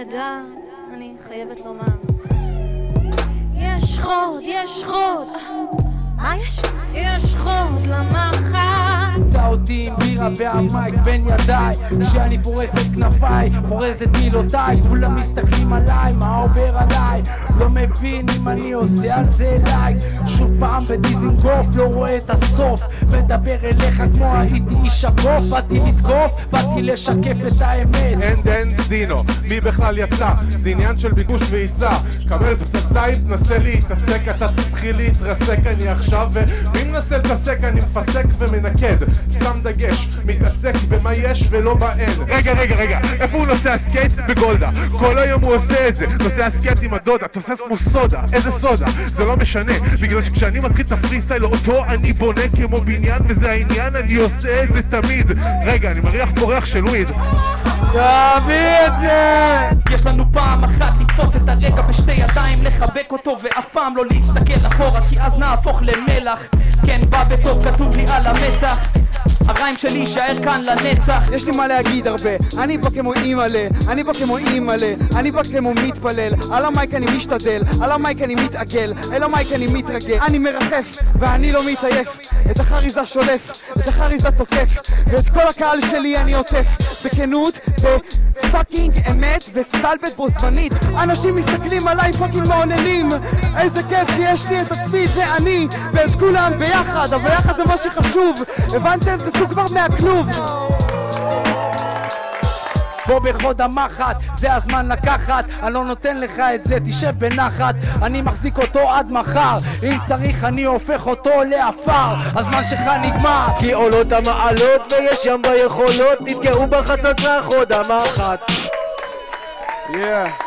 נהדר, אני חייבת לומר. יש חוד, יש חוד. מה יש? יש חוד למחר. צא אותי עם בירה והמייק בין ידיי, כשאני פורס את כנפיי, חורז את מילותיי, כולם מסתכלים עליי, מה עובר עליי? לא מבין אם אני עושה על זה לייק. שוב פעם בדיזינגוף, לא רואה את הסוף, מדבר אליך כמו הייתי איש הגוף. באתי לתקוף, באתי לשקף את האמת. אין דינו, מי בכלל יצא? זה עניין של ביקוש והיצע. קבל פצצה אם תנסה להתעסק, אתה תתחיל להתרסק. אני עכשיו ומי מנסה להתעסק אני מפסק ומנקד. שם דגש, מתעסק במה יש ולא באין. רגע, איפה הוא נוסע סקייט? בגולדה. כל היום הוא עושה את זה, נוסע סקייט עם הדודה, תוסס כמו סודה. איזה סודה? זה לא משנה, בגלל שכשאני מתחיל את הפריסטייל אותו אני בונה כמו בניין, וזה העניין, אני עושה את זה תמיד. רגע, אני מריח פה ריח של וויד. תביא את זה! יש לנו פעם אחת לתפוס את הרגע בשתי ידיים, לחבק אותו ואף פעם לא להסתכל אחורה, כי אז נהפוך למלח. כן, בא בטוב, כתוב לי על המצח, הריים שלי יישאר כאן לנצח. יש לי מה להגיד הרבה, אני בא כמו אימא'לה, אני בא כמו אימא'לה, אני בא כמו מתפלל. על המייק אני משתדל, על המייק אני מתעגל, אל המייק אני מתרגל. אני מרחף ואני לא מתעייף, את החריזה שולף, את החריזה תוקף, ואת כל הקהל שלי אני עוטף בכנות, בפאקינג אמת וסטלבט בו זמנית. אנשים מסתכלים עליי פאקינג מעוננים, איזה כיף שיש לי את עצמי, זה אני ואת כולם ביחד, אבל ביחד זה מה שחשוב. הבנתם? תצאו כבר מהכלוב. בוא בחוד המחט, זה הזמן לקחת, אני לא נותן לך את זה, תשב בנחת. אני מחזיק אותו עד מחר, אם צריך אני הופך אותו לאפר. הזמן שלך נגמר, כי עולות המעלות ויש שם ביכולות, תתגאו בחצות לחוד המחט. Yeah.